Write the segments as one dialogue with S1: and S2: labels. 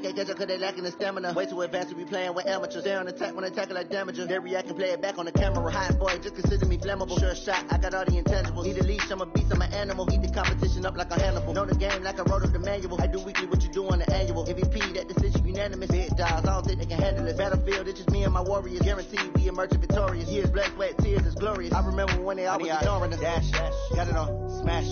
S1: can't catch up cause they lacking the stamina. Way too advanced to be playing with amateurs. Stay on attack when attacking like damages. They react and play it back on the camera. Hot boy, just consider me flammable. Sure shot, I got all the intangibles. Need a leash, I'm a beast, I'm an animal. Heat the competition up like a Hannibal. Know the game like I wrote up the manual. I do weekly what you do on the annual. MVP, that decision unanimous. Big dogs, I don't think they can handle it. Battlefield, it's just me and my warriors. Guaranteed we emerge victorious. Years, blood, sweat, tears is glorious. I remember when they always ignoring us. Dash, got it on, smash,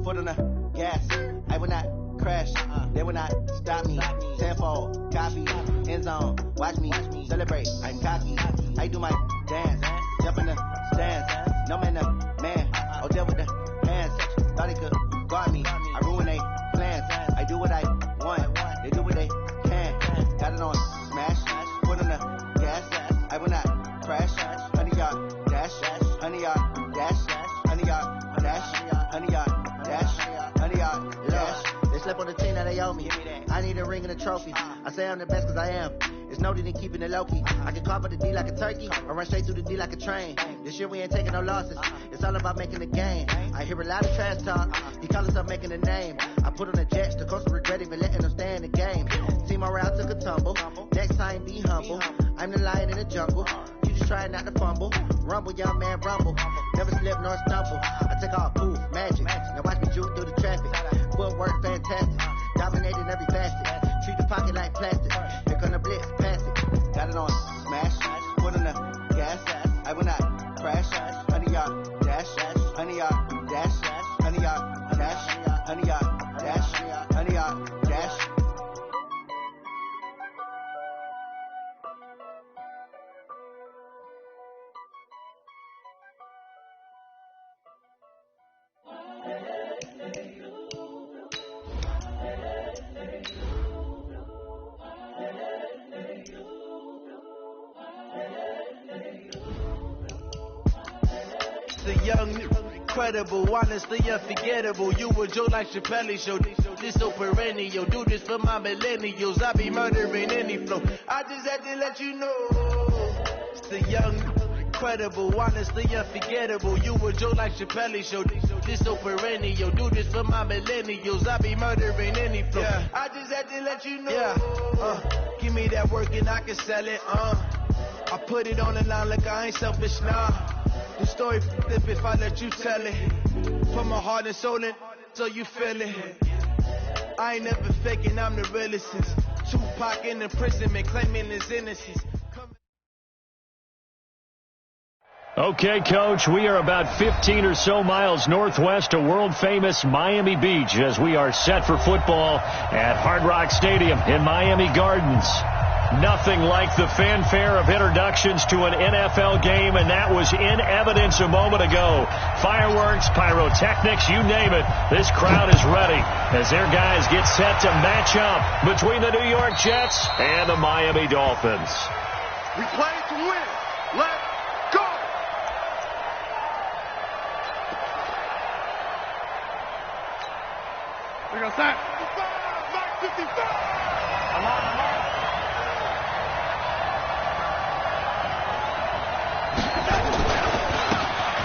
S1: foot on the gas. I will not crash, they will not stop me. Tenfold, copy, end zone, watch me celebrate. I'm cocky, I do my dance, jump in the stands. No man, the man, oh deal with the hands. Thought they could guard me, I ruin they plans. I do what I want, they do what they can. Got it on, smash, foot on the gas. I will not crash, 100-yard dash, 100-yard dash, 100-yard dash, 100-yard dash, 100-yard dash. They slept on the team that they owe me. I need a ring and a trophy. I say I'm the best cause I am. It's noted in keeping it low-key. I can carve up the D like a turkey or run straight through the D like a train. This year we ain't taking no losses. It's all about making the game. I hear a lot of trash talk. He call himself making a name. I put on the Jets. The coach will regret even letting them stay in the game. Team morale took a tumble. Next time be humble. I'm the lion in the jungle. You just try not to fumble. Rumble, young man, rumble. Never slip nor stumble. I take all poof, magic. Now watch me juke through the traffic. Footwork fantastic. Dominating every facet. Treat the pocket like plastic. Here come the blitz, pass it. Got it on, smash. Foot on the gas. I will not crash. 100-yard dash. 100-yard dash. 100-yard dash. 100-yard dash. 100-yard dash.
S2: The young, incredible, honestly unforgettable. You were Joe like Chappelle show. This so perennial. Do this for my millennials. I be murdering any flow. I just had to let you know. It's the young, incredible, honestly unforgettable. You were Joe like Chappelle show. This so perennial. Do this for my millennials. I be murdering any flow. Yeah. I just had to let you know. Yeah. Give me that work and I can sell it. I put it on the line like I ain't selfish, nah. The story flip if I let you tell it. Put my heart and soul in so you feel it. I ain't never faking, I'm the realest since Tupac in imprisonment claiming his innocence.
S3: Okay, Coach, we are about 15 or so miles northwest of world-famous Miami Beach as we are set for football at Hard Rock Stadium in Miami Gardens. Nothing like the fanfare of introductions to an NFL game, and that was in evidence a moment ago. Fireworks, pyrotechnics, you name it. This crowd is ready as their guys get set to match up between the New York Jets and the Miami Dolphins.
S4: We play to win. Let's go! We got that. 55, 55. I'm on.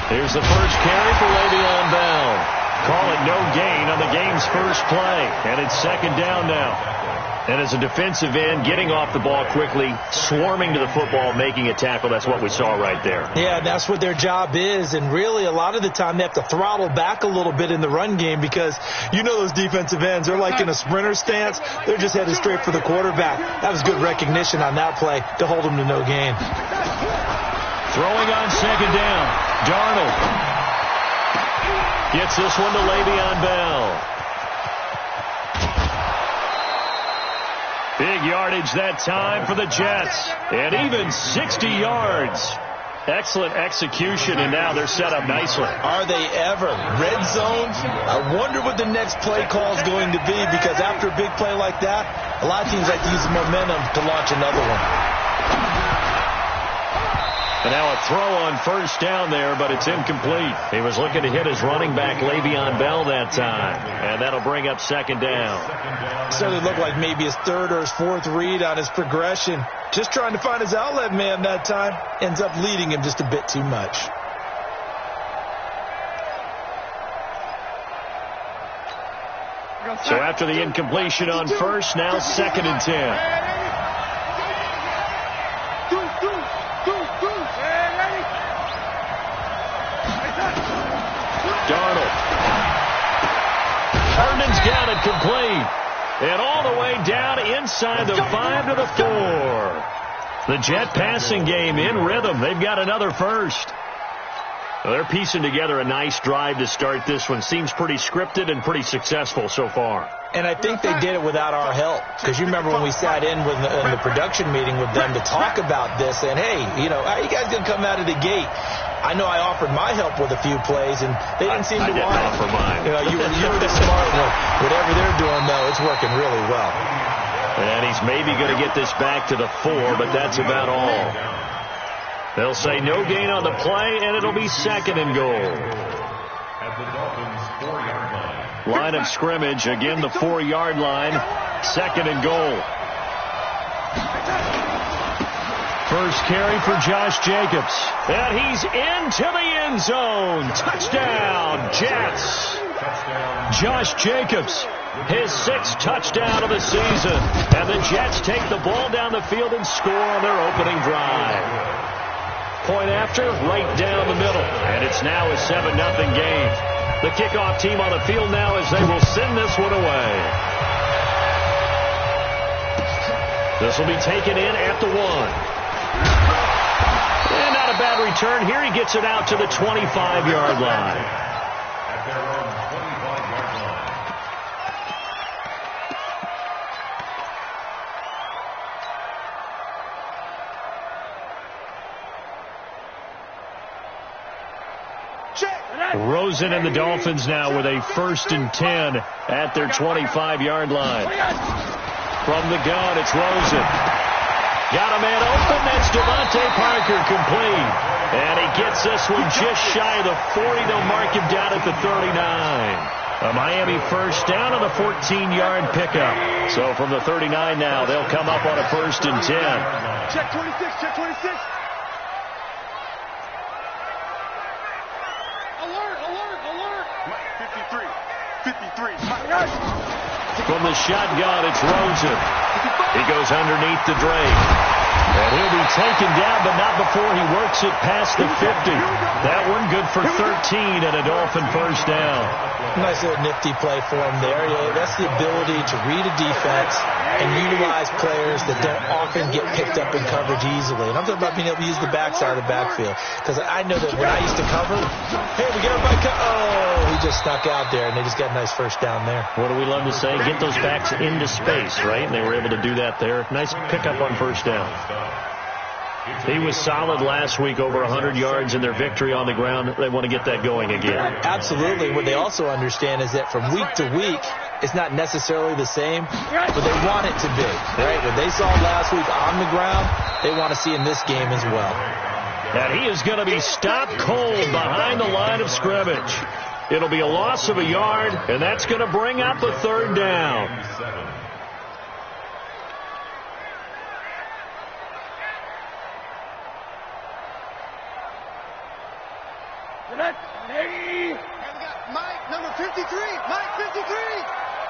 S3: Here's the first carry for Le'Veon Bell. Call it no gain on the game's first play. And it's second down now. And as a defensive end, getting off the ball quickly, swarming to the football, making a tackle, that's what we saw right there.
S5: Yeah, that's what their job is. And really, a lot of the time, they have to throttle back a little bit in the run game because you know those defensive ends, they're like in a sprinter stance. They're just headed straight for the quarterback. That was good recognition on that play to hold them to no gain.
S3: Throwing on second down. Darnold gets this one to Le'Veon Bell. Big yardage that time for the Jets. And even 60 yards. Excellent execution, and now they're set up nicely.
S5: Are they ever? Red zone? I wonder what the next play call is going to be, because after a big play like that, a lot of teams like to use the momentum to launch another one.
S3: And now a throw on first down there, but it's incomplete. He was looking to hit his running back, Le'Veon Bell, that time. And that'll bring up second down.
S5: Certainly looked like maybe his third or his fourth read on his progression. Just trying to find his outlet man that time. Ends up leading him just a bit too much.
S3: So after the incompletion on first, now 2nd and 10. Darnold. Herndon's got it complete. And all the way down inside the 5 to the 4. The Jet passing game in rhythm. They've got another first. Well, they're piecing together a nice drive to start this one. Seems pretty scripted and pretty successful so far.
S5: And I think they did it without our help. Because you remember when we sat in the production meeting with them to talk about this, and hey, how are you guys going to come out of the gate? I know I offered my help with a few plays, and they didn't seem to want it.
S3: Offer mine.
S5: You were the smart one. Whatever they're doing, though, it's working really well.
S3: And he's maybe going to get this back to the 4, but that's about all. They'll say no gain on the play, and it'll be 2nd and goal. Line of scrimmage, again the 4-yard line, 2nd and goal. First carry for Josh Jacobs. And he's into the end zone. Touchdown, Jets. Josh Jacobs, his 6th touchdown of the season. And the Jets take the ball down the field and score on their opening drive. Point after, right down the middle. And it's now a 7-0 game. The kickoff team on the field now as they will send this one away. This will be taken in at the 1. And not a bad return. Here he gets it out to the 25-yard line.
S6: At their own 25-yard line.
S3: Rosen and the Dolphins now with a 1st and 10 at their 25-yard line. From the gun, it's Rosen. Got a man open. That's Devontae Parker complete. And he gets this one just shy of the 40. They'll mark him down at the 39. A Miami first down on a 14-yard pickup. So from the 39 now, they'll come up on a 1st and 10.
S4: Check 26, check 26. Alert, alert, alert. Mike, 53.
S3: From the shotgun, it's Rosen. He goes underneath the Drake. And he'll be taken down, but not before he works it past the 50. That one good for 13 and a Dolphin first down.
S5: Nice little nifty play for him there. That's the ability to read a defense and utilize players that don't often get picked up in coverage easily. And I'm talking about being able to use the backside of the backfield. Because I know that when I used to cover, hey, we get everybody he just snuck out there, and they just got a nice first down there.
S3: What do we love to say? Get those backs into space, right? And they were able to do that there. Nice pickup on first down. He was solid last week, over 100 yards in their victory on the ground. They want to get that going again.
S5: Absolutely. What they also understand is that from week to week, it's not necessarily the same, but they want it to be. Right? What they saw last week on the ground, they want to see in this game as well.
S3: And he is going to be stopped cold behind the line of scrimmage. It'll be a loss of a yard, and that's going to bring up a 3rd down.
S4: Mike, number 53. Mike, 53.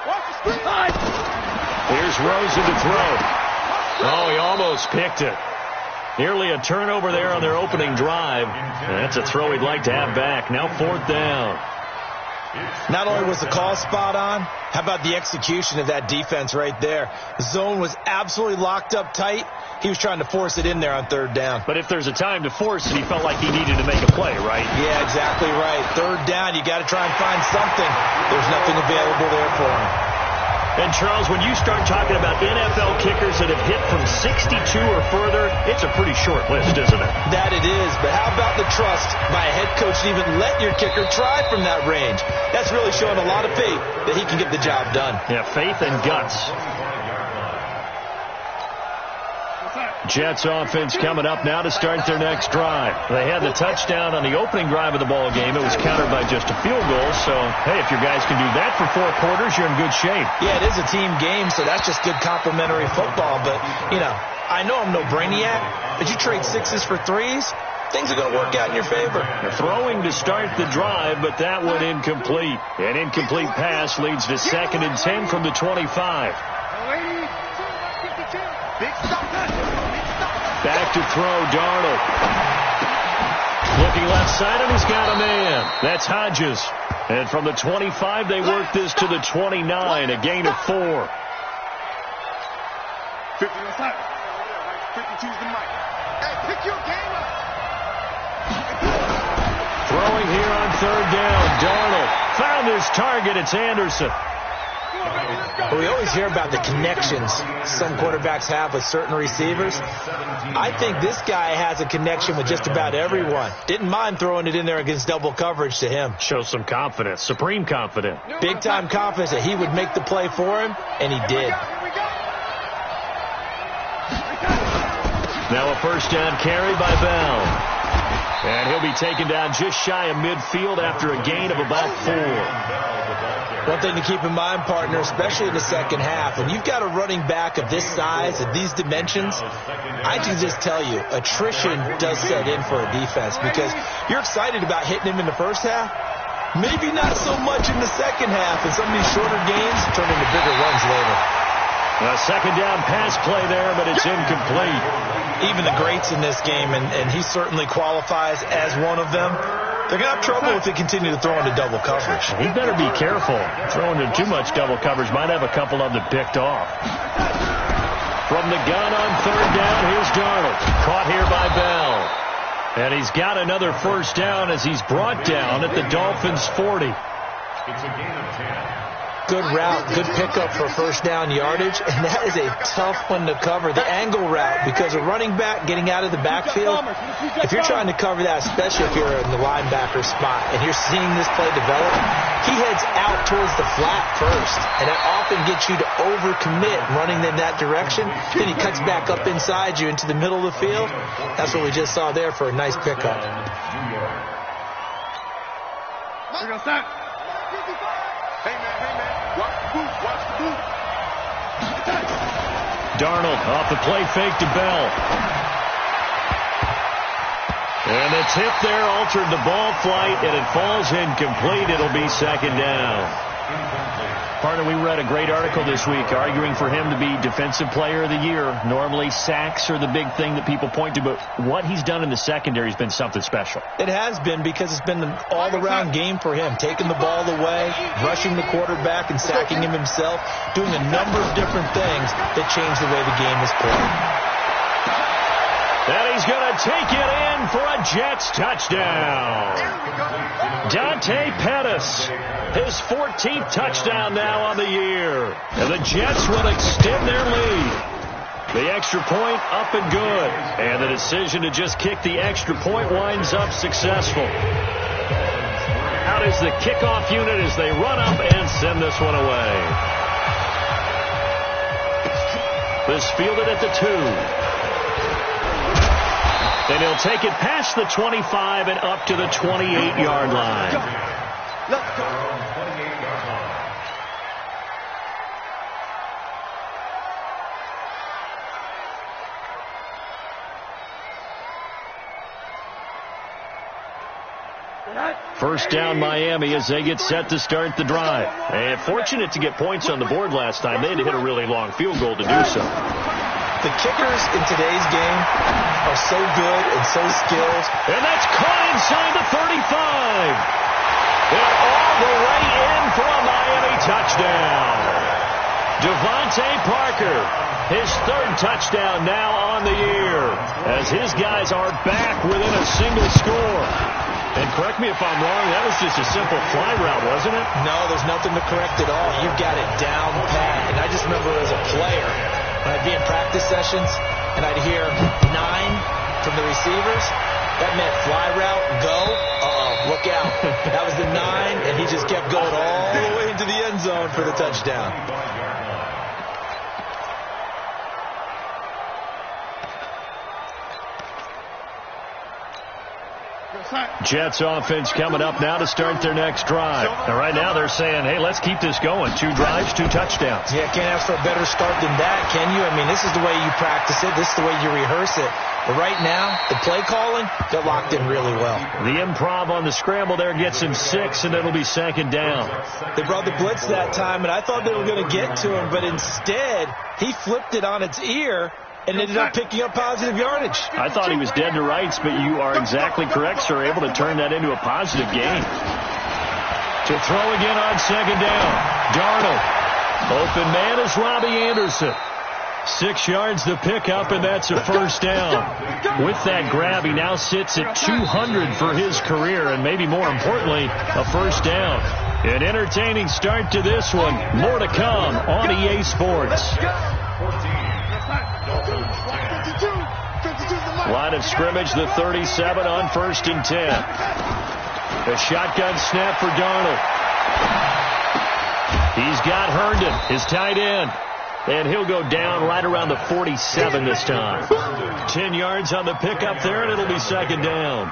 S4: Watch the screen.
S3: Here's Rosen to throw. Oh, he almost picked it. Nearly a turnover there on their opening drive. And that's a throw he'd like to have back. Now 4th down.
S5: Not only was the call spot on, how about the execution of that defense right there? The zone was absolutely locked up tight. He was trying to force it in there on 3rd down.
S3: But if there's a time to force it, he felt like he needed to make a play, right?
S5: Yeah, exactly right. 3rd down, you got to try and find something. There's nothing available there for him.
S3: And, Charles, when you start talking about NFL kickers that have hit from 62 or further, it's a pretty short list, isn't it?
S5: That it is. But how about the trust by a head coach to even let your kicker try from that range? That's really showing a lot of faith that he can get the job done.
S3: Yeah, faith and guts. Jets offense coming up now to start their next drive. They had the touchdown on the opening drive of the ball game. It was countered by just a field goal. So, hey, if your guys can do that for 4 quarters, you're in good shape.
S5: Yeah, it is a team game, so that's just good complimentary football. But, I know I'm no brainiac, but you trade 6s for 3s, things are going to work out in your favor.
S3: Throwing to start the drive, but that one incomplete. An incomplete pass leads to 2nd and 10 from the 25. Back to throw, Darnold. Looking left side, and he's got a man. That's Hodges. And from the 25, they work this to the 29, a gain of 4.
S4: 50 on side. 52's the mic. Hey, pick your game up.
S3: Throwing here on 3rd down. Darnold found his target. It's Anderson.
S5: Well, we always hear about the connections some quarterbacks have with certain receivers. I think this guy has a connection with just about everyone. Didn't mind throwing it in there against double coverage to him.
S3: Shows some confidence, supreme confidence.
S5: Big-time confidence that he would make the play for him, and he did.
S3: Now a 1st down carry by Bell. And he'll be taken down just shy of midfield after a gain of about 4.
S5: One thing to keep in mind, partner, especially in the second half, when you've got a running back of this size, of these dimensions, I can just tell you, attrition does set in for a defense because you're excited about hitting him in the first half. Maybe not so much in the second half, and some of these shorter games turn into bigger runs later.
S3: A 2nd down pass play there, but it's incomplete.
S5: Even the greats in this game, and he certainly qualifies as one of them, they're going to have trouble if they continue to throw into double coverage.
S3: He better be careful. Throwing into too much double coverage might have a couple of them picked off. From the gun on 3rd down, here's Darnold. Caught here by Bell. And he's got another 1st down as he's brought down at the Dolphins' 40.
S6: It's a gain of 10.
S5: Good route, good pickup for 1st down yardage, and that is a tough one to cover, the angle route, because a running back getting out of the backfield, if you're trying to cover that, especially if you're in the linebacker spot, and you're seeing this play develop, he heads out towards the flat first, and that often gets you to overcommit running in that direction, then he cuts back up inside you into the middle of the field. That's what we just saw there for a nice pickup.
S4: We're going to start. Hey, man. Watch the boot.
S3: Darnold off the play fake to Bell. And the tip there altered the ball flight, and it falls incomplete. It'll be 2nd down. Partner, we read a great article this week arguing for him to be Defensive Player of the Year. Normally, sacks are the big thing that people point to, but what he's done in the secondary has been something special.
S5: It has been because it's been an all-around game for him, taking the ball away, rushing the quarterback and sacking him himself, doing a number of different things that change the way the game is played.
S3: And he's going to take it in for a Jets touchdown. Dante Pettis, his 14th touchdown now on the year. And the Jets will extend their lead. The extra point up and good. And the decision to just kick the extra point winds up successful. Out is the kickoff unit as they run up and send this one away. This fielded at the 2. Then he'll take it past the 25 and up to the 28-yard line.
S6: Let's go. 28-yard line.
S3: First down Miami as they get set to start the drive. And fortunate to get points on the board last time. They had to hit a really long field goal to do so.
S5: The kickers in today's game are so good and so skilled.
S3: And that's caught inside the 35. And all the way in for a Miami touchdown. Devontae Parker, his 3rd touchdown now on the year, as his guys are back within a single score. And correct me if I'm wrong, that was just a simple fly route, wasn't it?
S5: No, there's nothing to correct at all. You've got it down pat. And I just remember as a player, when I'd be in practice sessions and I'd hear 9 from the receivers, that meant fly route, go, look out. That was the 9, and he just kept going all the way into the end zone for the touchdown.
S3: Jets offense coming up now to start their next drive. And right now they're saying, hey, let's keep this going. 2 drives, 2 touchdowns.
S5: Yeah, can't ask for a better start than that, can you? I mean, this is the way you practice it. This is the way you rehearse it. But right now, the play calling, they're locked in really well.
S3: The improv on the scramble there gets him 6, and it'll be 2nd down.
S5: They brought the blitz that time, and I thought they were going to get to him, but instead, he flipped it on its ear and ended up picking up positive yardage.
S3: I thought he was dead to rights, but you are exactly correct, sir. Able to turn that into a positive gain. To throw again on 2nd down. Darnold. Open man is Robbie Anderson. 6 yards to pick up, and that's a 1st down. With that grab, he now sits at 200 for his career, and maybe more importantly, a 1st down. An entertaining start to this one. More to come on EA Sports. Line of scrimmage, the 37 on 1st and 10. A shotgun snap for Darnold. He's got Herndon, his tight end. And he'll go down right around the 47 this time. 10 yards on the pickup there, and it'll be 2nd down.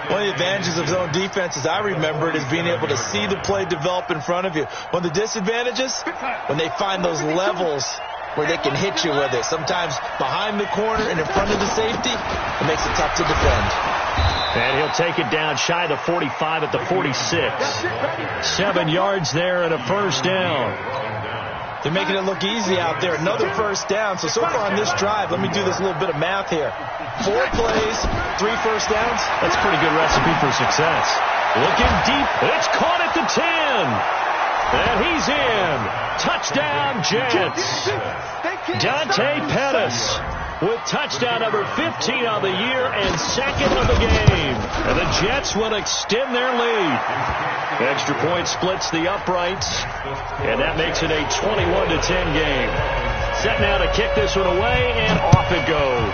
S5: One of the advantages of zone defense, as I remember it, is being able to see the play develop in front of you. One of the disadvantages, when they find those levels where they can hit you with it. Sometimes behind the corner and in front of the safety, it makes it tough to defend.
S3: And he'll take it down shy of the 45 at the 46. 7 yards there and a 1st down.
S5: They're making it look easy out there. Another 1st down. So far on this drive, let me do this little bit of math here. 4 plays, 3 1st downs.
S3: That's a pretty good recipe for success. Looking deep. It's caught at the 10. And he's in. Touchdown, Jets. Dante Pettis with touchdown number 15 on the year and 2nd of the game. And the Jets will extend their lead. Extra point splits the uprights, and that makes it a 21-10 game. Set now to kick this one away, and off it goes.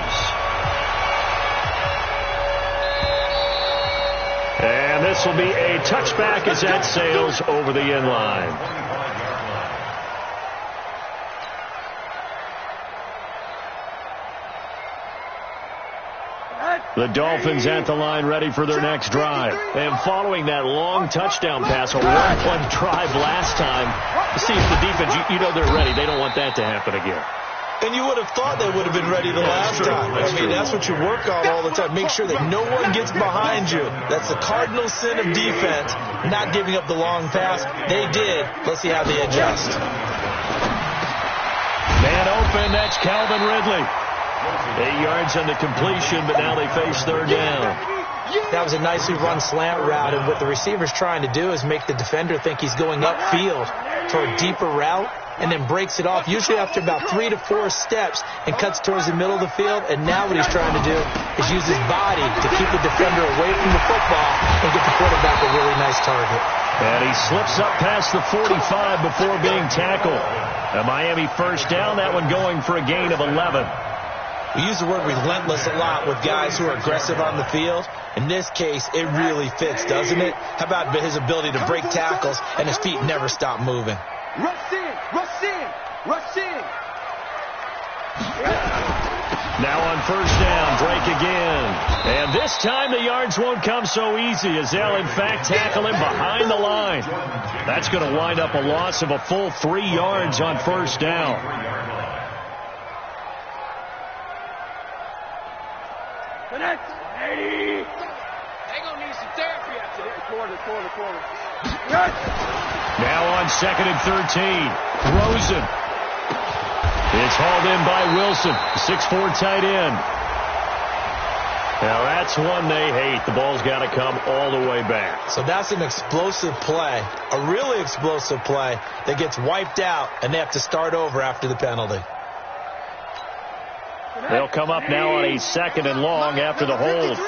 S3: And this will be a touchback as that sails over the end line. The Dolphins at the line ready for their next drive. And following that long touchdown pass, a one-play drive last time, see if the defense, you know they're ready. They don't want that to happen again.
S5: And you would have thought they would have been ready the last time. I mean, that's what you work on all the time. Make sure that no one gets behind you. That's the cardinal sin of defense, not giving up the long pass. They did. Let's see how they adjust.
S3: Man open, that's Calvin Ridley. 8 yards on the completion, but now they face 3rd down.
S5: That was a nicely run slant route, and what the receiver's trying to do is make the defender think he's going upfield for a deeper route, and then breaks it off, usually after about 3 to 4 steps, and cuts towards the middle of the field. And now what he's trying to do is use his body to keep the defender away from the football and get the quarterback a really nice target.
S3: And he slips up past the 45 before being tackled. A Miami 1st down, that one going for a gain of 11.
S5: We use the word relentless a lot with guys who are aggressive on the field. In this case, it really fits, doesn't it? How about his ability to break tackles and his feet never stop moving?
S4: Rush in, rush in, rush in.
S3: Now on 1st down, break again. And this time the yards won't come so easy as they'll in fact tackle him behind the line. That's going to wind up a loss of a full 3 yards on 1st down.
S4: They're going to need some therapy after this. Corner.
S3: Now on 2nd and 13. Rosen. It's hauled in by Wilson, 6'4" tight end. Now that's one they hate. The ball's got to come all the way back.
S5: So that's an explosive play, a really explosive play that gets wiped out, and they have to start over after the penalty.
S3: They'll come up now on a 2nd and long after the hold.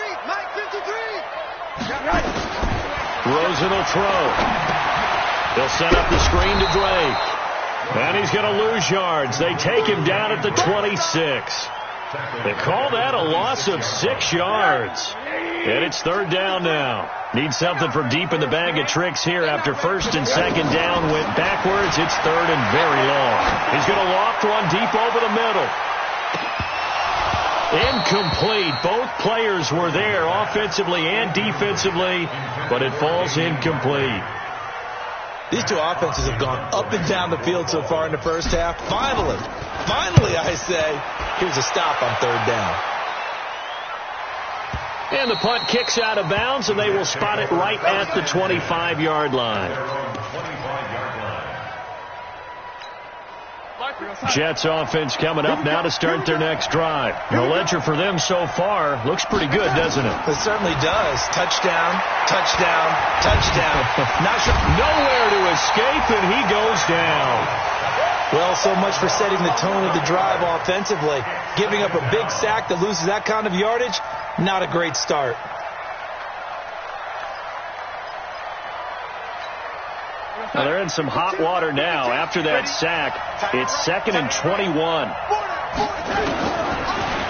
S3: Rosen will throw. They'll set up the screen to Drake. And he's going to lose yards. They take him down at the 26. They call that a loss of 6 yards. And it's 3rd down now. Need something from deep in the bag of tricks here after 1st and 2nd down went backwards. It's 3rd and very long. He's going to loft one deep over the middle. Incomplete. Both players were there offensively and defensively, but it falls incomplete.
S5: These two offenses have gone up and down the field so far in the first half. Finally, I say, here's a stop on third down.
S3: And the punt kicks out of bounds, and they will spot it right at the 25-yard line. Jets offense coming up now to start their next drive. The ledger for them so far looks pretty good, doesn't it?
S5: It certainly does. Touchdown, touchdown, touchdown. Not sure.
S3: Nowhere to escape, and he goes down.
S5: Well, so much for setting the tone of the drive offensively. Giving up a big sack that loses that kind of yardage, not a great start.
S3: Well, they're in some hot water now. After that sack, it's 2nd and 21.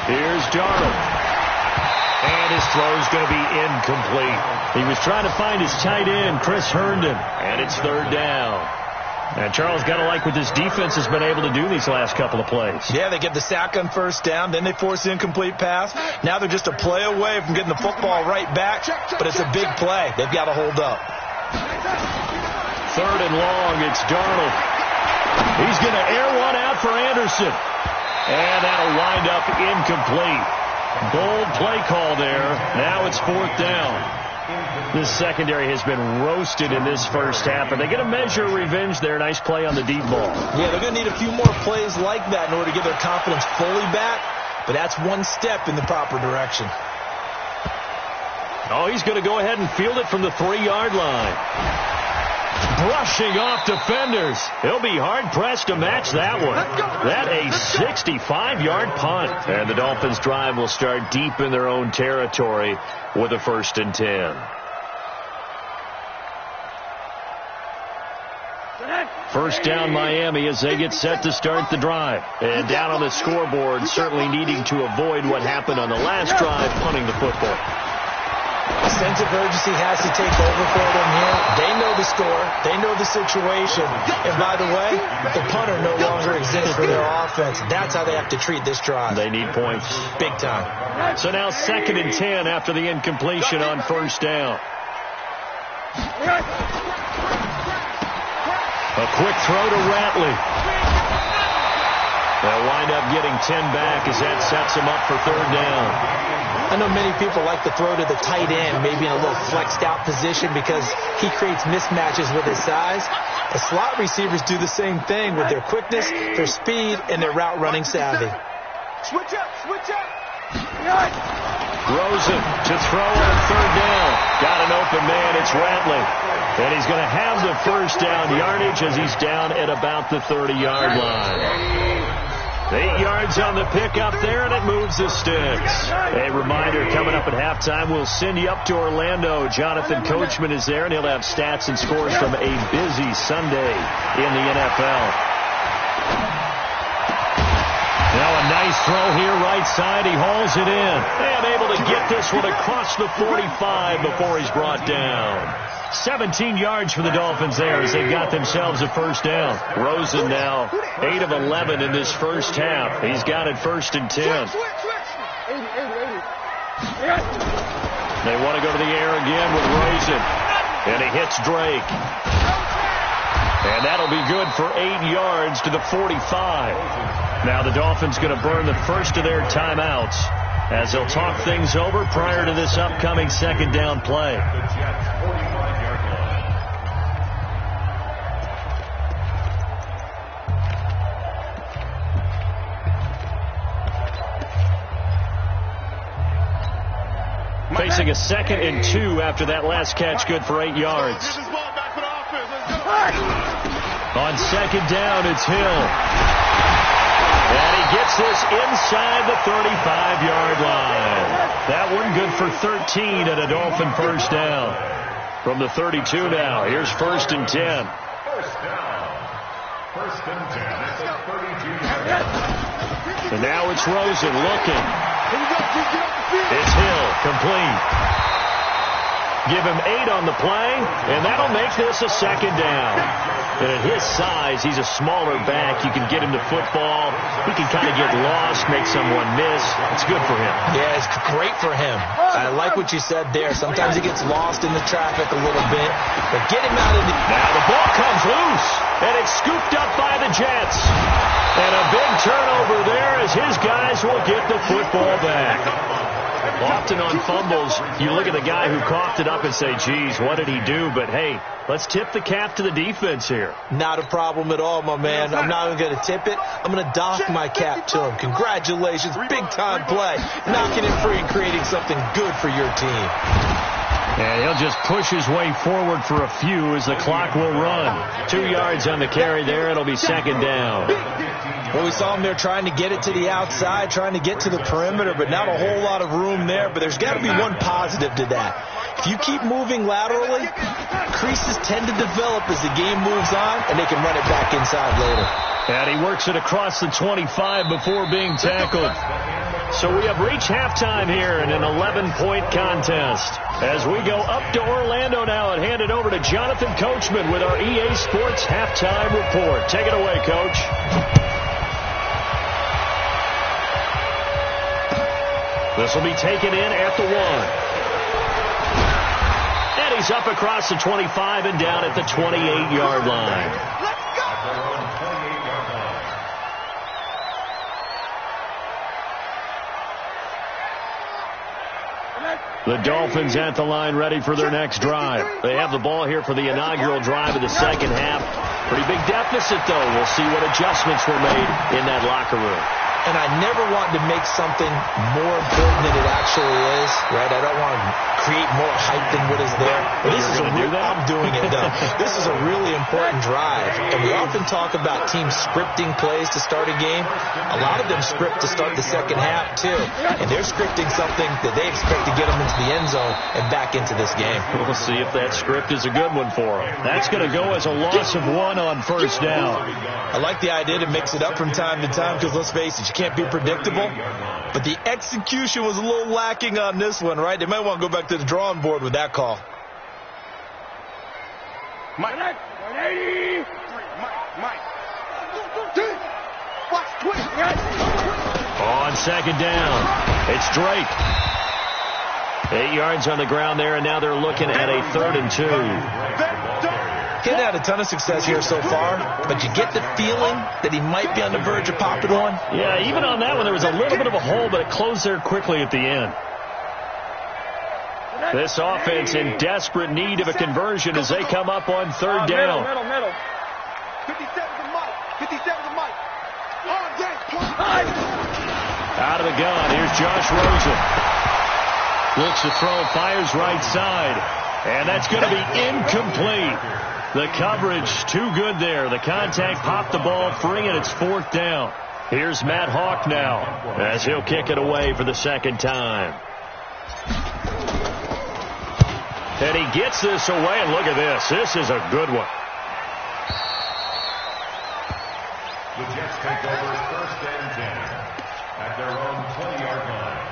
S3: Here's Darnold. And his throw's going to be incomplete. He was trying to find his tight end, Chris Herndon, and it's third down. And Charles, got to like what this defense has been able to do these last couple of plays.
S5: Yeah, they get the sack on first down, then they force the incomplete pass. Now they're just a play away from getting the football right back, but it's a big play. They've got to hold up.
S3: 3rd and long, it's Darnold. He's going to air one out for Anderson. And that'll wind up incomplete. Bold play call there. Now it's 4th down. This secondary has been roasted in this first half. Are they going to measure revenge there? Nice play on the deep ball.
S5: Yeah, they're going to need a few more plays like that in order to get their confidence fully back. But that's one step in the proper direction.
S3: Oh, he's going to go ahead and field it from the 3-yard line. Brushing off defenders. He'll be hard-pressed to match that one. That a 65-yard punt. And the Dolphins' drive will start deep in their own territory with a 1st and 10. First down Miami as they get set to start the drive. And down on the scoreboard, certainly needing to avoid what happened on the last drive, punting the football.
S5: A sense of urgency has to take over for them here. They know the score. They know the situation. And by the way, the punter no longer exists for their offense. That's how they have to treat this drive.
S3: They need points.
S5: Big time.
S3: So now 2nd and 10 after the incompletion on first down. A quick throw to Ratley. They'll wind up getting 10 back as that sets them up for 3rd down.
S5: I know many people like to throw to the tight end, maybe in a little flexed out position because he creates mismatches with his size. The slot receivers do the same thing with their quickness, their speed, and their route running savvy.
S4: Switch up.
S3: Rosen to throw on 3rd down. Got an open man. It's Ratley. And he's going to have the first down yardage as he's down at about the 30-yard line. 8 yards on the pickup there, and it moves the sticks. A reminder, coming up at halftime, we'll send you up to Orlando. Jonathan Coachman is there, and he'll have stats and scores from a busy Sunday in the NFL. Now a nice throw here, right side. He hauls it in. And able to get this one across the 45 before he's brought down. 17 yards for the Dolphins there as they've got themselves a first down. Rosen now 8 of 11 in this first half. He's got it 1st and 10. They want to go to the air again with Rosen. And he hits Drake. And that'll be good for 8 yards to the 45. Now the Dolphins going to burn the first of their timeouts as they'll talk things over prior to this upcoming 2nd down play. Facing a 2nd and 2 after that last catch, good for 8 yards. On 2nd down, it's Hill. And he gets this inside the 35-yard line. That one good for 13 at a Dolphin first down. From the 32 now, here's 1st and 10.
S6: First and 10 at the 32-yard line.
S3: And now it's Rosen looking. It's Hill, complete. Give him 8 on the play, and that'll make this a 2nd down. And at his size, he's a smaller back. You can get him to football. He can kind of get lost, make someone miss. It's good for him.
S5: Yeah, it's great for him. I like what you said there. Sometimes he gets lost in the traffic a little bit, but get him out of the...
S3: Now the ball comes loose, and it's scooped up by the Jets. And a big turnover there as his guys will get the football back. Often on fumbles, you look at the guy who coughed it up and say, geez, what did he do? But, hey, let's tip the cap to the defense here.
S5: Not a problem at all, my man. I'm not even going to tip it. I'm going to dock my cap to him. Congratulations. Big-time play. Knocking it free and creating something good for your team.
S3: And he'll just push his way forward for a few as the clock will run. 2 yards on the carry there. It'll be second down.
S5: Well, we saw him there trying to get it to the outside, trying to get to the perimeter, but not a whole lot of room there. But there's got to be one positive to that. If you keep moving laterally, creases tend to develop as the game moves on, and they can run it back inside later.
S3: And he works it across the 25 before being tackled. So we have reached halftime here in an 11-point contest. As we go up to Orlando now and hand it over to Jonathan Coachman with our EA Sports Halftime Report. Take it away, Coach. This will be taken in at the 1. And he's up across the 25 and down at the 28-yard line.
S4: Let's go!
S3: The Dolphins at the line ready for their next drive. They have the ball here for the inaugural drive of the second half. Pretty big deficit, though. We'll see what adjustments were made in that locker room.
S5: And I never want to make something more important than it actually is, right? I don't want to create more hype than what is there. But this is I'm doing it, though. This is a really important drive. And we often talk about teams scripting plays to start a game. A lot of them script to start the second half, too. And they're scripting something that they expect to get them into the end zone and back into this game.
S3: We'll see if that script is a good one for them. That's going to go as a loss of 1 on first down.
S5: I like the idea to mix it up from time to time because, let's face it, you can't be predictable. But the execution was a little lacking on this one, right? They might want to go back to the drawing board with that call.
S4: Mike. 180. Mike. Watch, twist.
S3: On second down, it's Drake. 8 yards on the ground there, and now they're looking at a 3rd and 2.
S5: He's had a ton of success here so far, but you get the feeling that he might be on the verge of popping one.
S3: Yeah, even on that one, there was a little bit of a hole, but it closed there quickly at the end. This offense in desperate need of a conversion as they come up on 3rd down.
S4: Middle. 57 to Mike. 57 to Mike.
S3: Out of the gun, here's Josh Rosen. Looks to throw, fires right side. And that's going to be incomplete. The coverage too good there. The contact popped the ball free, and it's 4th down. Here's Matt Hawk now as he'll kick it away for the second time. And he gets this away, and look at this. This is a good one.
S6: The Jets take over 1st and 10 at their own 20-yard line.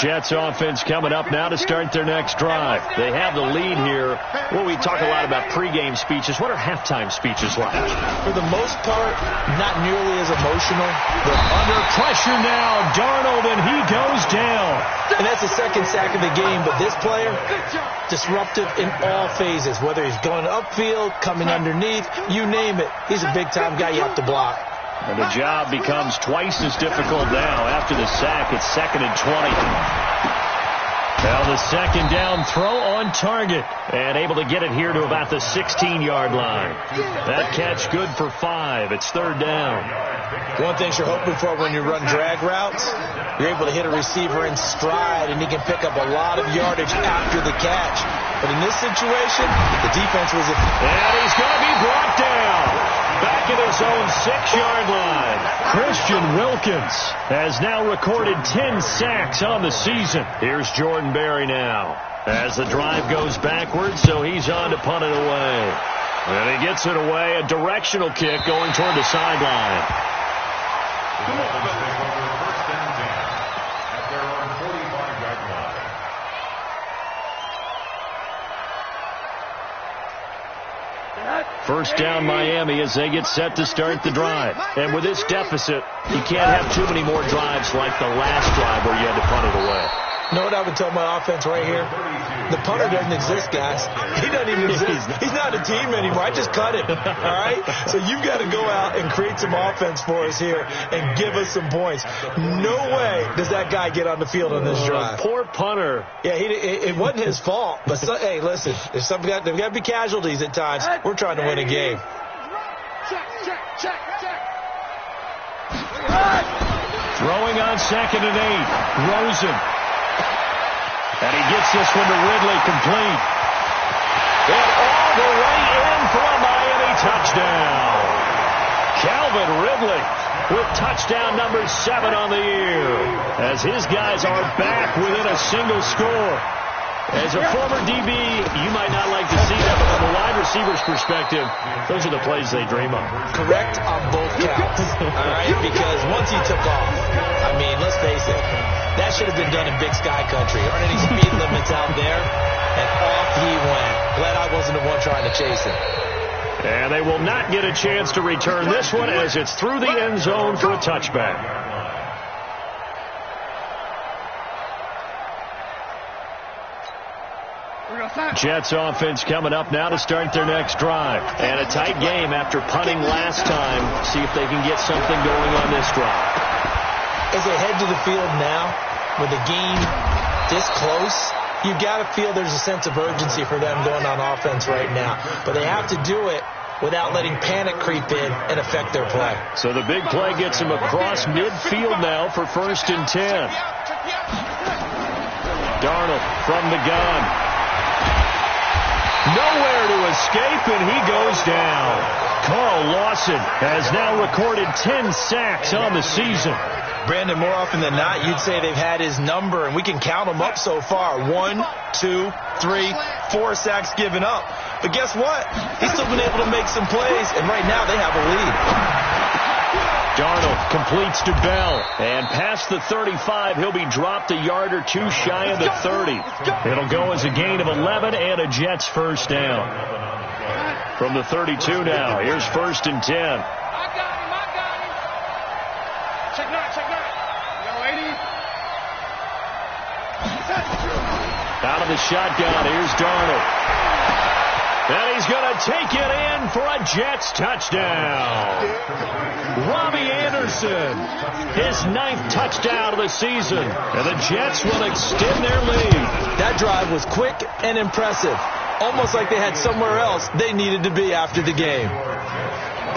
S3: Jets offense coming up now to start their next drive. They have the lead here. Well, we talk a lot about pregame speeches. What are halftime speeches like?
S5: For the most part, not nearly as emotional.
S3: They're under pressure now. Darnold, and he goes down.
S5: And that's the second sack of the game, but this player, disruptive in all phases, whether he's going upfield, coming underneath, you name it. He's a big-time guy you have to block.
S3: And the job becomes twice as difficult now. After the sack, it's 2nd and 20. Now the second down throw on target. And able to get it here to about the 16-yard line. That catch good for 5. It's 3rd down.
S5: One thing you're hoping for when you run drag routes, you're able to hit a receiver in stride, and he can pick up a lot of yardage after the catch. But in this situation, the defense was...
S3: And he's going to be brought down. Back at his own 6-yard line. Christian Wilkins has now recorded 10 sacks on the season. Here's Jordan Berry now as the drive goes backwards, so he's on to punt it away. And he gets it away, a directional kick going toward the sideline.
S6: The Dolphins take over 1st and 10 at their own 45-yard line.
S3: First down Miami as they get set to start the drive. And with this deficit, you can't have too many more drives like the last drive where you had to punt it away.
S5: You know what I would tell my offense right here? The punter doesn't exist, guys. He doesn't even exist. He's not a team anymore. I just cut him. All right? So you've got to go out and create some offense for us here and give us some points. No way does that guy get on the field on this drive.
S3: Poor punter.
S5: Yeah, it wasn't his fault. But, hey, listen, there's there's got to be casualties at times. We're trying to win a game.
S3: Throwing on 2nd and 8. Rosen. And he gets this one to Ridley, complete. And all the way in for a Miami touchdown. Calvin Ridley with touchdown number 7 on the year, as his guys are back within a single score. As a former DB, you might not like to see that, but from a wide receiver's perspective, those are the plays they dream of.
S5: Correct on both counts, all right? Because once he took off, I mean, let's face it, that should have been done in Big Sky country. Aren't any speed limits out there? And off he went. Glad I wasn't the one trying to chase him.
S3: And they will not get a chance to return this one as it's through the end zone for a touchback. Jets offense coming up now to start their next drive. And a tight game after punting last time. See if they can get something going on this drive.
S5: As they head to the field now, with the game this close, you got to feel there's a sense of urgency for them going on offense right now. But they have to do it without letting panic creep in and affect their play.
S3: So the big play gets them across midfield now for 1st and 10. Darnold from the gun. Nowhere to escape, and he goes down. Carl Lawson has now recorded 10 sacks on the season.
S5: Brandon, more often than not, you'd say they've had his number, and we can count them up so far. 1, 2, 3, 4 sacks given up. But guess what? He's still been able to make some plays, and right now they have a lead.
S3: Darnold completes to Bell, and past the 35, he'll be dropped a yard or two shy of the 30. It'll go as a gain of 11 and a Jets first down. From the 32 now, here's 1st and 10.
S4: I got him. Check that.
S3: Out of the shotgun, here's Darnold. And he's going to take it in for a Jets touchdown. Robbie Anderson, his 9th touchdown of the season. And the Jets will extend their lead.
S5: That drive was quick and impressive. Almost like they had somewhere else they needed to be after the game.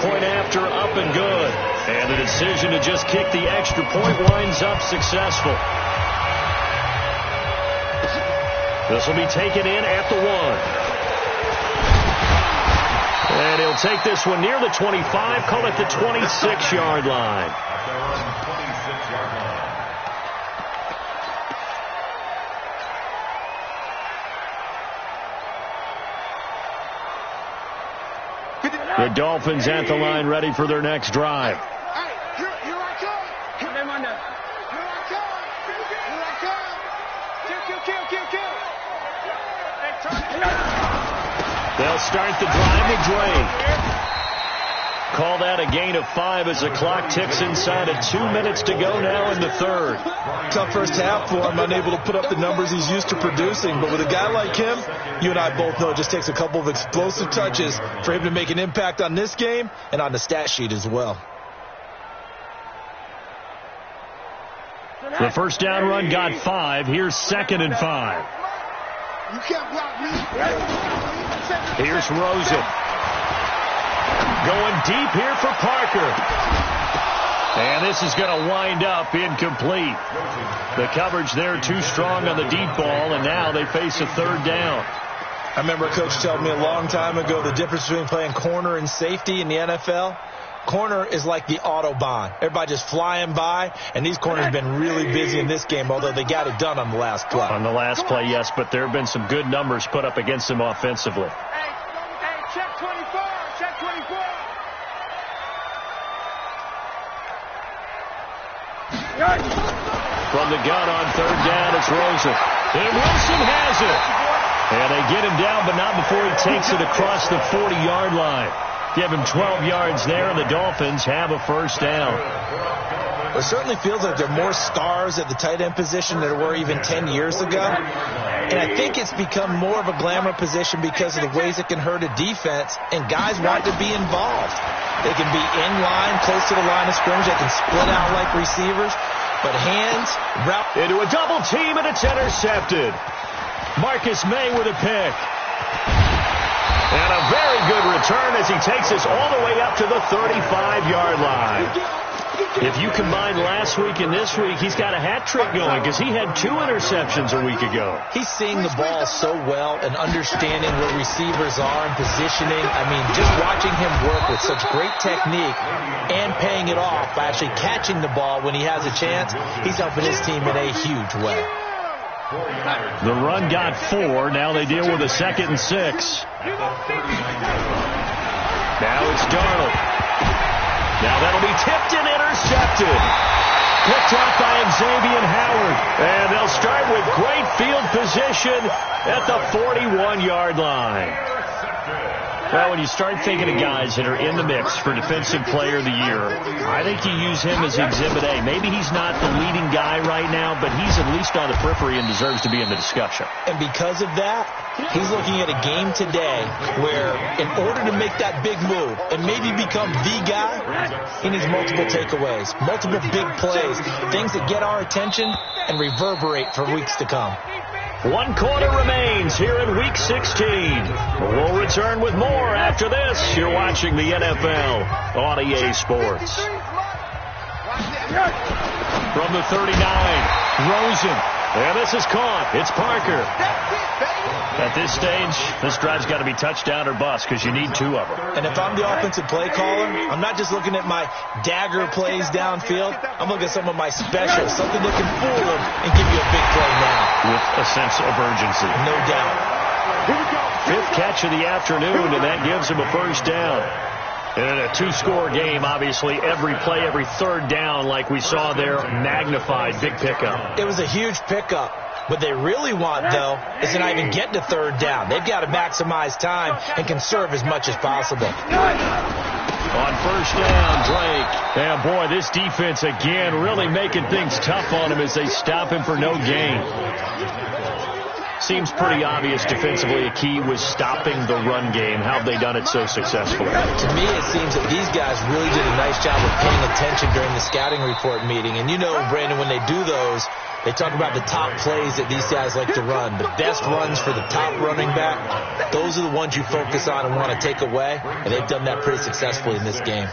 S3: Point after, up and good. And the decision to just kick the extra point winds up successful. This will be taken in at the 1. And he'll take this one near the 25, call it the 26-yard line. The Dolphins at the line, ready for their next drive. They'll start the drive with Drake. Call that a gain of 5 as the clock ticks inside of 2 minutes to go now in the 3rd.
S5: Tough first half for him, unable to put up the numbers he's used to producing. But with a guy like him, you and I both know it just takes a couple of explosive touches for him to make an impact on this game and on the stat sheet as well.
S3: The first down run got 5. Here's 2nd and 5.
S4: You can't block me.
S3: Here's Rosen. Going deep here for Parker. And this is going to wind up incomplete. The coverage there too strong on the deep ball, and now they face a 3rd down.
S5: I remember a coach telling me a long time ago the difference between playing corner and safety in the NFL. Corner is like the Autobahn. Everybody just flying by, and these corners have been really busy in this game, although they got it done on the last play.
S3: On the last play, yes, but there have been some good numbers put up against them offensively.
S4: Hey, check 24. Check 24.
S3: From the gun on 3rd down, it's Rosen. And Wilson has it. And they get him down, but not before he takes it across the 40-yard line. Give him 12 yards there, and the Dolphins have a first down.
S5: It certainly feels like there are more stars at the tight end position than there were even 10 years ago. And I think it's become more of a glamour position because of the ways it can hurt a defense, and guys want to be involved. They can be in line, close to the line of scrimmage. They can split out like receivers. But hands, route.
S3: Into a double team, and it's intercepted. Marcus May with a pick. And a very good return as he takes us all the way up to the 35-yard line. If you combine last week and this week, he's got a hat trick going because he had 2 interceptions a week ago.
S5: He's seeing the ball so well and understanding where receivers are and positioning. I mean, just watching him work with such great technique and paying it off by actually catching the ball when he has a chance, he's helping his team in a huge way.
S3: The run got 4. Now they deal with a 2nd and 6. Now it's Darnold. Now that'll be tipped and intercepted. Picked off by Xavier Howard. And they'll start with great field position at the 41-yard line. Well, when you start thinking of guys that are in the mix for Defensive Player of the Year, I think you use him as Exhibit A. Maybe he's not the leading guy right now, but he's at least on the periphery and deserves to be in the discussion.
S5: And because of that, he's looking at a game today where in order to make that big move and maybe become the guy, he needs multiple takeaways, multiple big plays, things that get our attention and reverberate for weeks to come.
S3: 1 quarter remains here in Week 16. We'll return with more after this. You're watching the NFL on EA Sports. From the 39, Rosen. And this is caught. It's Parker. At this stage, this drive's got to be touchdown or bust because you need 2 of them.
S5: And if I'm the offensive play caller, I'm not just looking at my dagger plays downfield. I'm looking at some of my specials, something that can fool them and give you a big play now.
S3: With a sense of urgency.
S5: No doubt.
S3: 5th catch of the afternoon, and that gives him a first down. And in a 2-score game, obviously, every play, every 3rd down, like we saw there, magnified, big pickup.
S5: It was a huge pickup. What they really want, though, is to not even get to 3rd down. They've got to maximize time and conserve as much as possible.
S3: On first down, Drake. And, boy, this defense, again, really making things tough on him as they stop him for no gain. Seems pretty obvious defensively a key was stopping the run game. How have they done it so successfully?
S5: To me, it seems that these guys really did a nice job of paying attention during the scouting report meeting. And you know, Brandon, when they do those, they talk about the top plays that these guys like to run. The best runs for the top running back, those are the ones you focus on and want to take away. And they've done that pretty successfully in this game.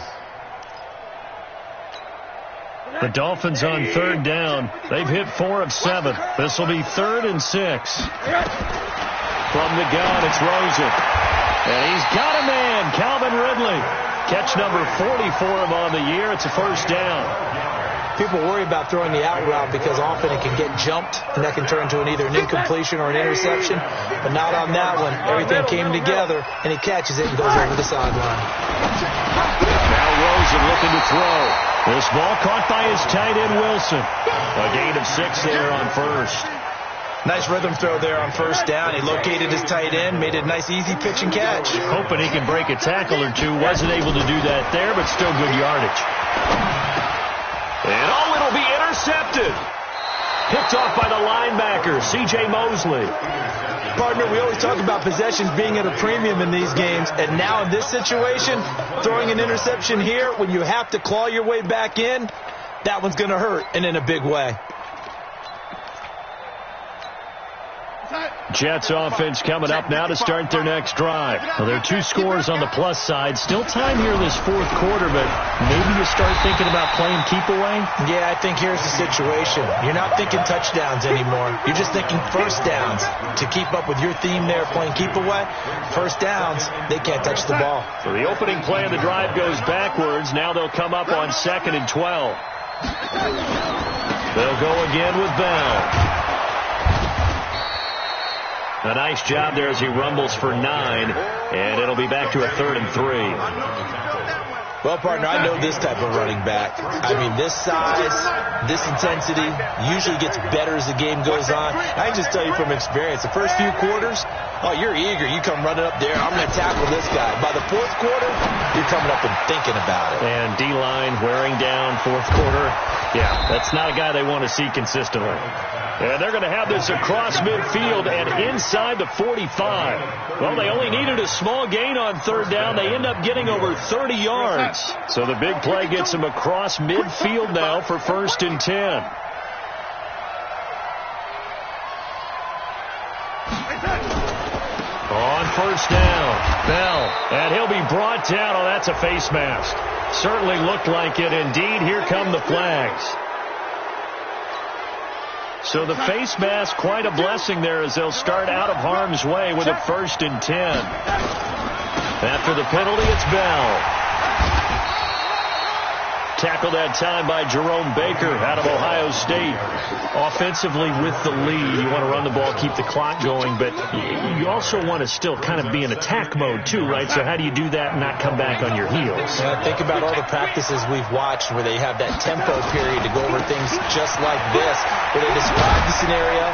S3: The Dolphins on 3rd down. They've hit 4 of 7. This will be 3rd and 6. From the gun, it's Rosen. And he's got a man, Calvin Ridley. Catch number 40 for him on the year. It's a first down.
S5: People worry about throwing the out route because often it can get jumped, and that can turn into either an incompletion or an interception. But not on that one. Everything came together, and he catches it and goes over the sideline.
S3: Now Rosen looking to throw. This ball caught by his tight end, Wilson. A gain of 6 there on first.
S5: Nice rhythm throw there on first down. He located his tight end, made it a nice, easy pitch and catch.
S3: Hoping he can break a tackle or two. Wasn't able to do that there, but still good yardage. And it'll be intercepted. Picked off by the linebacker, C.J. Mosley.
S5: Partner, we always talk about possessions being at a premium in these games, and now in this situation, throwing an interception here when you have to claw your way back in, that one's going to hurt, and in a big way.
S3: Jets offense coming up now to start their next drive. Well, there are 2 scores on the plus side. Still time here this 4th quarter, but maybe you start thinking about playing keep away?
S5: Yeah, I think here's the situation. You're not thinking touchdowns anymore. You're just thinking first downs. To keep up with your theme there, playing keep away, first downs, they can't touch the ball.
S3: So the opening play of the drive goes backwards. Now they'll come up on 2nd and 12. They'll go again with Bell. A nice job there as he rumbles for 9, and it'll be back to a 3rd and 3.
S5: Well, partner, I know this type of running back. I mean, this size, this intensity usually gets better as the game goes on. I can just tell you from experience, the first few quarters, oh, you're eager. You come running up there. I'm going to tackle this guy. By the fourth quarter, you're coming up and thinking about it.
S3: And D-line wearing down fourth quarter. Yeah, that's not a guy they want to see consistently. And they're going to have this across midfield and inside the 45. Well, they only needed a small gain on third down. They end up getting over 30 yards. So the big play gets them across midfield now for 1st and 10. On 1st down, Bell. And he'll be brought down. Oh, that's a face mask. Certainly looked like it. Indeed, here come the flags. So the face mask, quite a blessing there as they'll start out of harm's way with a 1st and 10. After the penalty, it's Bell. Tackled that time by Jerome Baker out of Ohio State. Offensively with the lead, you want to run the ball, keep the clock going, but you also want to still kind of be in attack mode too, right? So how do you do that and not come back on your heels?
S5: Yeah, think about all the practices we've watched where they have that tempo period to go over things just like this, where they describe the scenario,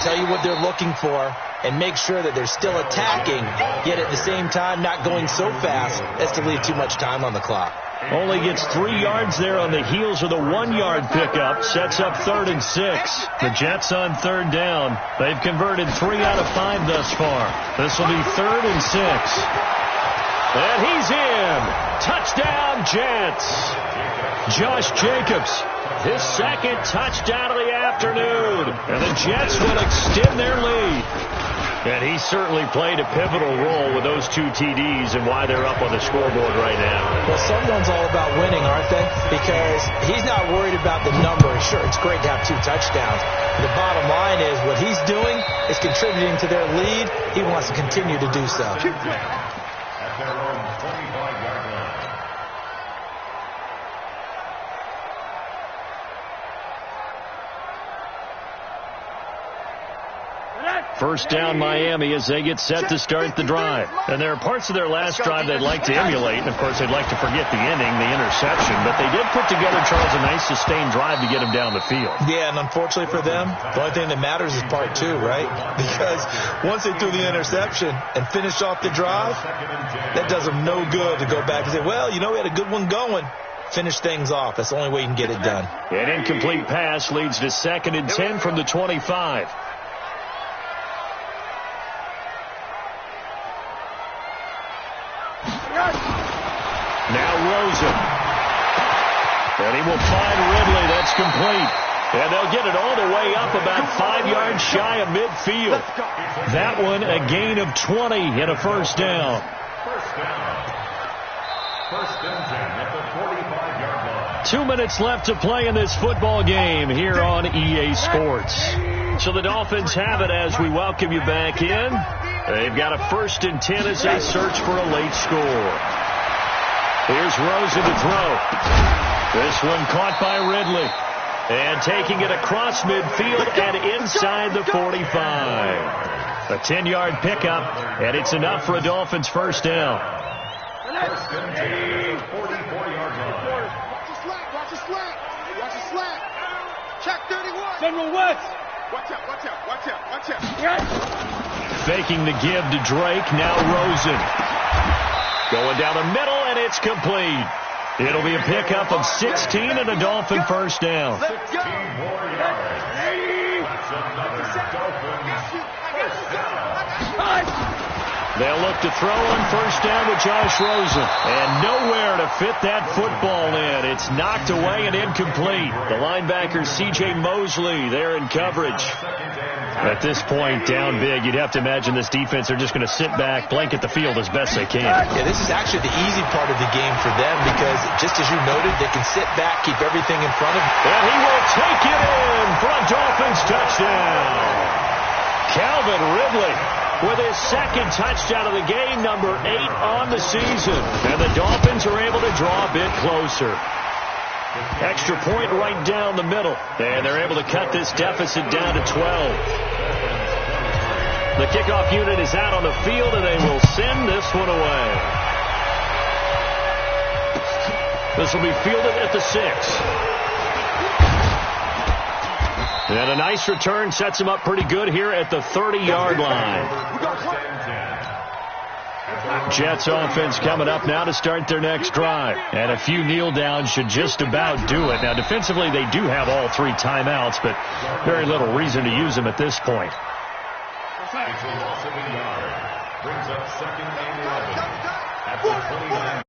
S5: tell you what they're looking for, and make sure that they're still attacking, yet at the same time not going so fast as to leave too much time on the clock.
S3: Only gets 3 yards there on the heels of the 1-yard pickup. Sets up 3rd and 6. The Jets on 3rd down. They've converted 3 out of 5 thus far. This will be 3rd and 6. And he's in. Touchdown, Jets. Josh Jacobs, his 2nd touchdown of the afternoon. And the Jets will extend their lead. And he certainly played a pivotal role with those 2 TDs and why they're up on the scoreboard right now.
S5: Well, someone's all about winning, aren't they? Because he's not worried about the number. Sure, it's great to have 2 touchdowns. The bottom line is what he's doing is contributing to their lead. He wants to continue to do so.
S6: At their own 25-yard line.
S3: First down Miami as they get set to start the drive. And there are parts of their last drive they'd like to emulate. And, of course, they'd like to forget the ending, the interception. But they did put together, Charles, a nice sustained drive to get him down the field.
S5: Yeah, and unfortunately for them, the only thing that matters is part 2, right? Because once they threw the interception and finished off the drive, that does them no good to go back and say, well, you know, we had a good one going. Finish things off. That's the only way you can get it done.
S3: An incomplete pass leads to 2nd and 10 from the 25. Now Rosen. And he will find Ridley. That's complete. And they'll get it all the way up about 5 yards shy of midfield. That one a gain of 20 and a 1st down.
S6: First down. 1st and 10 at the 45-yard line.
S3: 2 minutes left to play in this football game here on EA Sports. So the Dolphins have it as we welcome you back in. They've got a 1st and 10 as they search for a late score. Here's Rosen to throw. This one caught by Ridley. And taking it across midfield and inside the 45. A 10-yard pickup, and it's enough for a Dolphins 1st down.
S6: 1st and 10 at the 44-yard line.
S4: Watch the slack, watch the slack. Watch the slack. Check 31. General West. Watch out, watch out, watch out, watch out. Yes.
S3: Faking the give to Drake, now Rosen. Going down the middle, and it's complete. It'll be a pickup of 16 and a Dolphin 1st down.
S6: 16 more yards. That's another Dolphins 1st down.
S3: They'll look to throw on 1st down with Josh Rosen. And nowhere to fit that football in. It's knocked away and incomplete. The linebacker C.J. Mosley there in coverage. At this point, down big, you'd have to imagine this defense are just going to sit back, blanket the field as best they can.
S5: Yeah, this is actually the easy part of the game for them because, just as you noted, they can sit back, keep everything in front of them.
S3: And he will take it in for a Dolphins touchdown. Calvin Ridley with his 2nd touchdown of the game, number 8 on the season. And the Dolphins are able to draw a bit closer. Extra point right down the middle. And they're able to cut this deficit down to 12. The kickoff unit is out on the field, and they will send this one away. This will be fielded at the 6. And a nice return sets him up pretty good here at the 30-yard line. Jets offense coming up now to start their next drive. And a few kneel downs should just about do it. Now, defensively, they do have all 3 timeouts, but very little reason to use them at this point.
S6: It's a loss of a yard. Brings up 2nd and 11 at the 29.